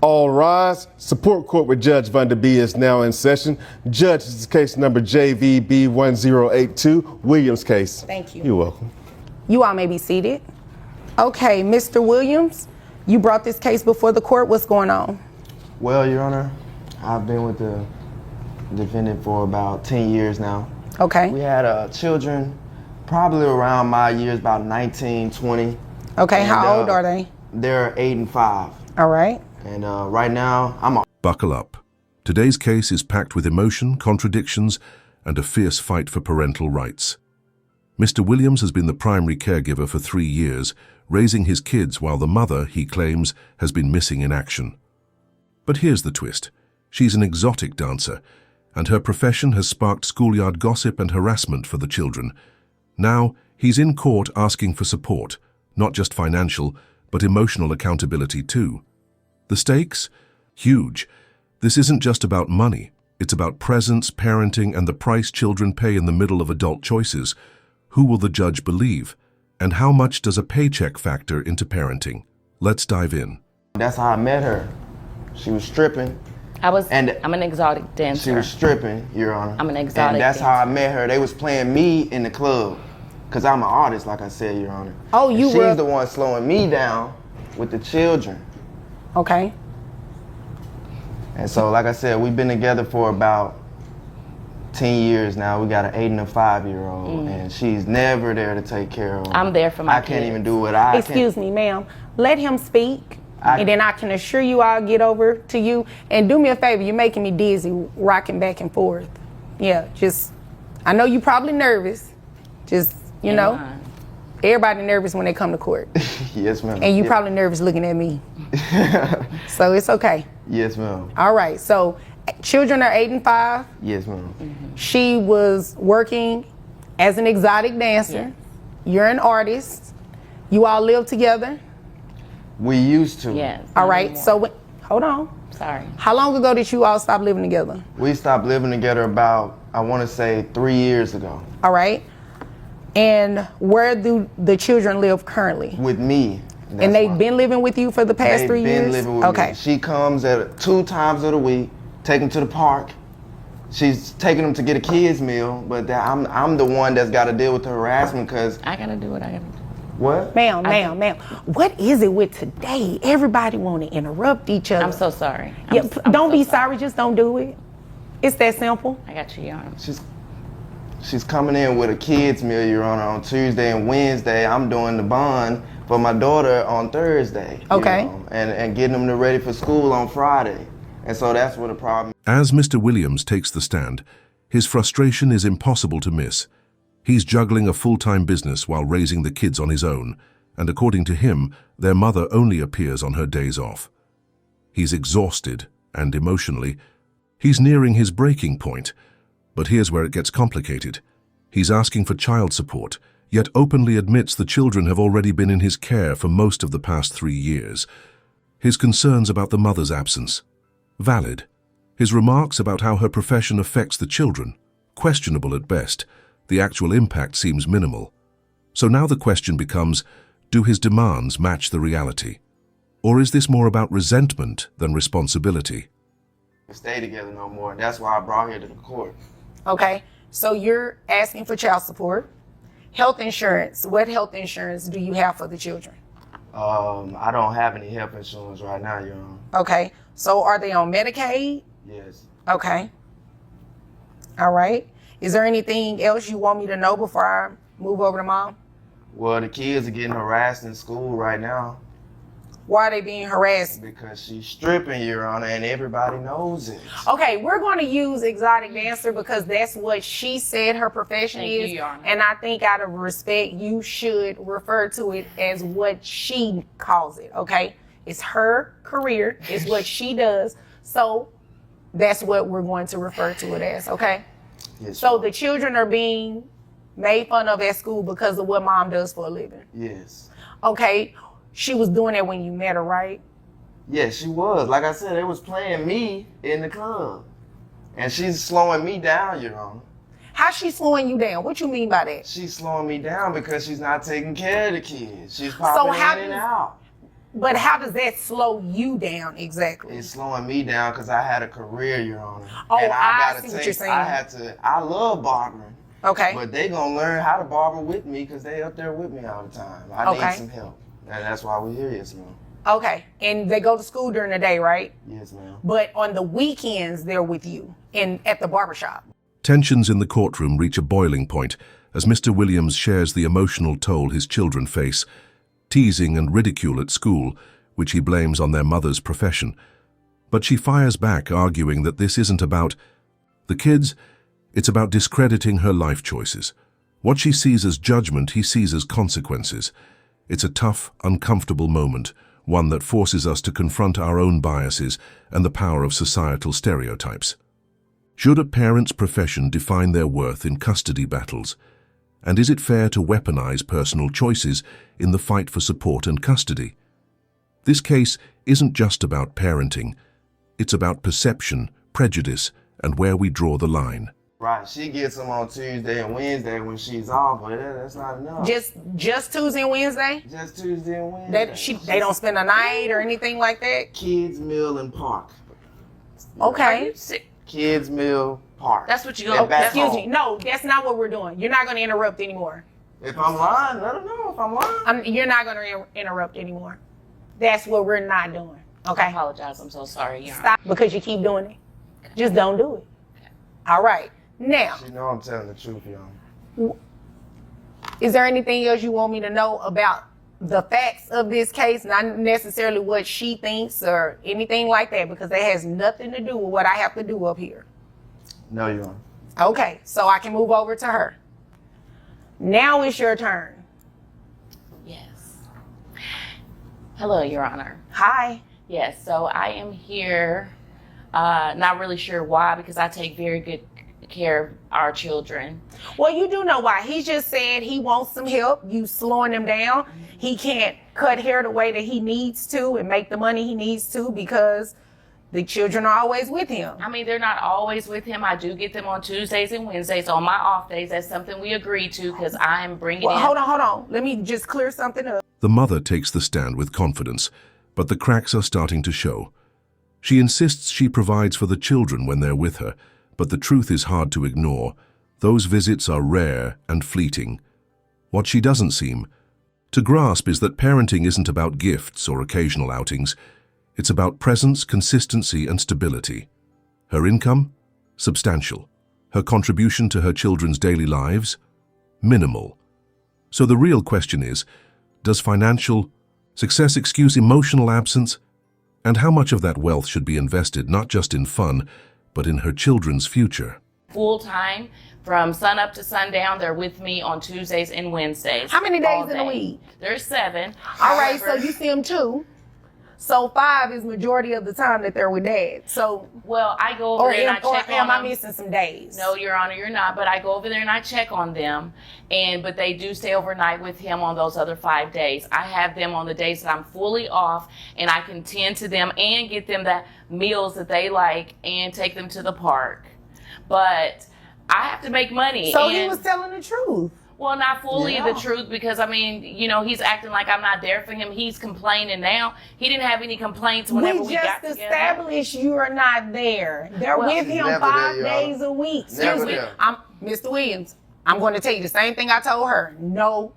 All rise. Support court with Judge Vonda B is now in session. Judge, this is case number JVB1082, Williams case. Thank you. You're welcome. You all may be seated. Okay, Mr. Williams, you brought this case before the court. What's going on? Well, Your Honor, I've been with the defendant for about 10 years now. Okay. We had children probably around my years, about 19, 20. Okay, And, how old are they? They're 8 and 5. All right. And right now, Buckle up. Today's case is packed with emotion, contradictions, and a fierce fight for parental rights. Mr. Williams has been the primary caregiver for 3 years, raising his kids while the mother, he claims, has been missing in action. But here's the twist. She's an exotic dancer, and her profession has sparked schoolyard gossip and harassment for the children. Now, he's in court asking for support, not just financial, but emotional accountability too. The stakes? Huge. This isn't just about money. It's about presence, parenting, and the price children pay in the middle of adult choices. Who will the judge believe? And how much does a paycheck factor into parenting? Let's dive in. that's how I met her. She was stripping. I'm an exotic dancer. She was stripping, Your Honor. I'm an exotic And that's dancer. how I met her. They was playing me in the club. Because I'm an artist, like I said, Your Honor. Oh, you and were- she's the one slowing me down with the children. Okay. And so, like I said, we've been together for about 10 years now. We got an 8 and a 5-year-old, and she's never there to take care of them. I'm there for my I can't kids. even do what I Excuse me, ma'am. Let him speak, and then I can assure you I'll get over to you. And do me a favor, you're making me dizzy, rocking back and forth. Yeah, I know you're probably nervous. You know, everybody nervous when they come to court. Yes, ma'am. And you probably nervous looking at me. So it's okay. Yes, ma'am. All right, so children are 8 and 5. Yes, ma'am. She was working as an exotic dancer. You're an artist. You all live together. We used to. Yes. All right, so hold on. Sorry. How long ago did you all stop living together? We stopped living together about, I want to say, 3 years ago. All right. And where do the children live currently? With me. And they've been living with you for the past 3 years? They've been living with me. She comes at 2 times of the week, take them to the park. She's taking them to get a kids meal, but I'm the one that's got to deal with the harassment because. I gotta do what I gotta do. What? Ma'am. What is it with today? Everybody want to interrupt each other. I'm so sorry. Don't be sorry. Just don't do it. It's that simple. I got you, Your Honor. She's coming in with a kids meal, Your Honor, on Tuesday and Wednesday. I'm doing the bond for my daughter on Thursday. Okay. You know, and getting them ready for school on Friday. And so that's what the problem. As Mr. Williams takes the stand, his frustration is impossible to miss. He's juggling a full-time business while raising the kids on his own, and according to him, their mother only appears on her days off. He's exhausted, and emotionally, he's nearing his breaking point. But here's where it gets complicated. He's asking for child support, yet openly admits the children have already been in his care for most of the past 3 years. His concerns about the mother's absence, valid. His remarks about how her profession affects the children, questionable at best. The actual impact seems minimal. So now the question becomes, do his demands match the reality? Or is this more about resentment than responsibility? Stay together no more. That's why I brought her to the court. Okay. So you're asking for child support. Health insurance. What health insurance do you have for the children? I don't have any health insurance right now, Your Honor. Okay. So are they on Medicaid? Yes. Okay. All right. Is there anything else you want me to know before I move over to Mom? Well, the kids are getting harassed in school right now. Why are they being harassed? Because she's stripping, Your Honor, and everybody knows it. Okay, we're going to use exotic dancer because that's what she said her profession is. Your Honor. And I think out of respect, you should refer to it as what she calls it, okay? It's her career. It's what she does. So that's what we're going to refer to it as, okay? Yes, So Your the children are being made fun of at school because of what Mom does for a living. Yes. Okay, she was doing that when you met her, right? Yes, she was. Like I said, they was playing me in the club. And she's slowing me down, Your Honor. How's she slowing you down? What you mean by that? She's slowing me down because she's not taking care of the kids. She's popping in and out. But how does that slow you down exactly? It's slowing me down because I had a career, Your Honor. Oh, and I see what you're saying. I love barbering. Okay. But they gonna learn how to barber with me because they up there with me all the time. I need some help. And that's why we're here, yes, ma'am. Okay. And they go to school during the day, right? Yes, ma'am. But on the weekends, they're with you at the barbershop. Tensions in the courtroom reach a boiling point as Mr. Williams shares the emotional toll his children face, teasing and ridicule at school, which he blames on their mother's profession. But she fires back, arguing that this isn't about the kids, it's about discrediting her life choices. What she sees as judgment, he sees as consequences. It's a tough, uncomfortable moment, one that forces us to confront our own biases and the power of societal stereotypes. Should a parent's profession define their worth in custody battles? And is it fair to weaponize personal choices in the fight for support and custody? This case isn't just about parenting. It's about perception, prejudice, and where we draw the line. Right, she gets them on Tuesday and Wednesday when she's off, but that's not enough. Just Tuesday and Wednesday? Just Tuesday and Wednesday. They don't spend a night or anything like that? Kids Meal and Park. Okay. Kids Meal Park. That's what you go. Excuse me. No, that's not what we're doing. You're not going to interrupt anymore. If I'm lying, let them know if I'm lying. You're not going to interrupt anymore. That's what we're not doing. Okay? I apologize. I'm so sorry. Stop because you keep doing it. Just don't do it. All right. Now. You know I'm telling the truth, y'all. Is there anything else you want me to know about the facts of this case? Not necessarily what she thinks or anything like that, because that has nothing to do with what I have to do up here. No, you don't. Okay, so I can move over to her. Now it's your turn. Yes. Hello, Your Honor. Hi. Yes, so I am here, not really sure why, because I take very good care of our children. Well, you do know why. He just said he wants some help. You slowing him down. He can't cut hair the way that he needs to and make the money he needs to because the children are always with him. I mean, they're not always with him. I do get them on Tuesdays and Wednesdays on my off days. That's something we agreed to because I'm bringing in. Hold on. Let me just clear something up. The mother takes the stand with confidence, but the cracks are starting to show. She insists she provides for the children when they're with her, but the truth is hard to ignore. Those visits are rare and fleeting. What she doesn't seem to grasp is that parenting isn't about gifts or occasional outings. It's about presence, consistency, and stability. Her income? Substantial. Her contribution to her children's daily lives? Minimal. So the real question is, does financial success excuse emotional absence? And how much of that wealth should be invested not just in fun, but in her children's future? Full time, from sun up to sundown, they're with me on Tuesdays and Wednesdays. How many days in a week? There's 7. All right, so you see them 2. So 5 is majority of the time that they're with dad. So, well, I go over there and I check on them. Am I missing some days? No, Your Honor, you're not. But I go over there and I check on them. But they do stay overnight with him on those other 5 days. I have them on the days that I'm fully off, and I can tend to them and get them the meals that they like and take them to the park. But I have to make money. So he was telling the truth. Well, not fully the truth, because, I mean, you know, he's acting like I'm not there for him. He's complaining now. He didn't have any complaints whenever we got together. We just established you are not there. They're with him 5 days a week. Excuse me. Mr. Williams, I'm going to tell you the same thing I told her. No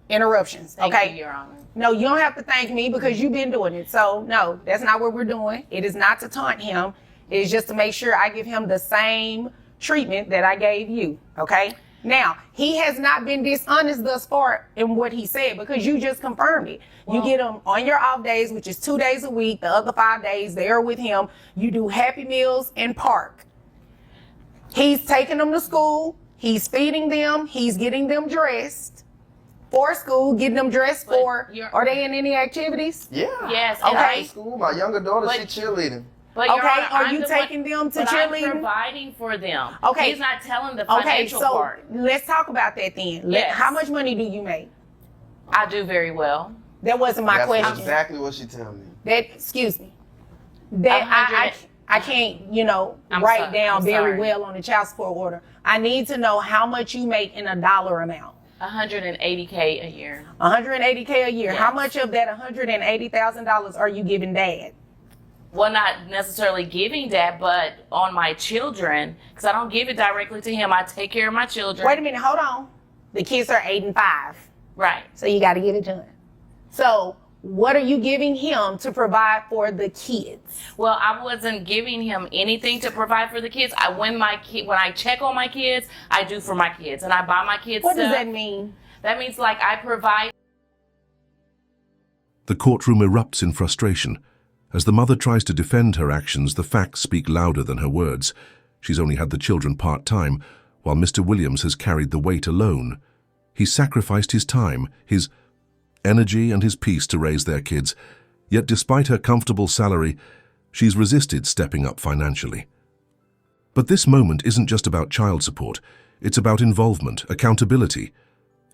interruptions, Thank okay? you, Your Honor. No, you don't have to thank me because you've been doing it. So, no, that's not what we're doing. It is not to taunt him. It's just to make sure I give him the same treatment that I gave you, okay? Now, he has not been dishonest thus far in what he said because you just confirmed it. Well, you get him on your off days, which is 2 days a week. The other 5 days, they're with him. You do Happy Meals and Park. He's taking them to school. He's feeding them. He's getting them dressed for school, getting them dressed for. Are they in any activities? Yeah. Yes. Okay. School. My younger daughter, she's cheerleading. But okay, Your Honor, are you taking them to cheerleading? I'm providing for them. Okay. He's not telling the financial part. Okay, so let's talk about that then. Yes. How much money do you make? I do very well. That wasn't my question. That's exactly what she told me. Excuse me. That I can't, write down very well on the child support order. I need to know how much you make in a dollar amount. $180K a year. $180K a year. Yes. How much of that $180,000 are you giving dad? Well, not necessarily giving that, but on my children, because I don't give it directly to him. I take care of my children. Wait a minute, hold on. The kids are 8 and 5. Right. So you got to give it to him. So what are you giving him to provide for the kids? Well, I wasn't giving him anything to provide for the kids. When I check on my kids, I do for my kids, and I buy my kids What stuff. does that mean? That means like I provide. The courtroom erupts in frustration. As the mother tries to defend her actions, the facts speak louder than her words. She's only had the children part-time, while Mr. Williams has carried the weight alone. He's sacrificed his time, his energy and his peace to raise their kids. Yet despite her comfortable salary, she's resisted stepping up financially. But this moment isn't just about child support. It's about involvement, accountability,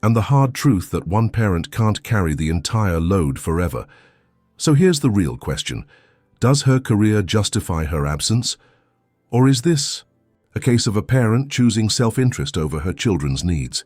and the hard truth that one parent can't carry the entire load forever. So here's the real question. Does her career justify her absence? Or is this a case of a parent choosing self-interest over her children's needs?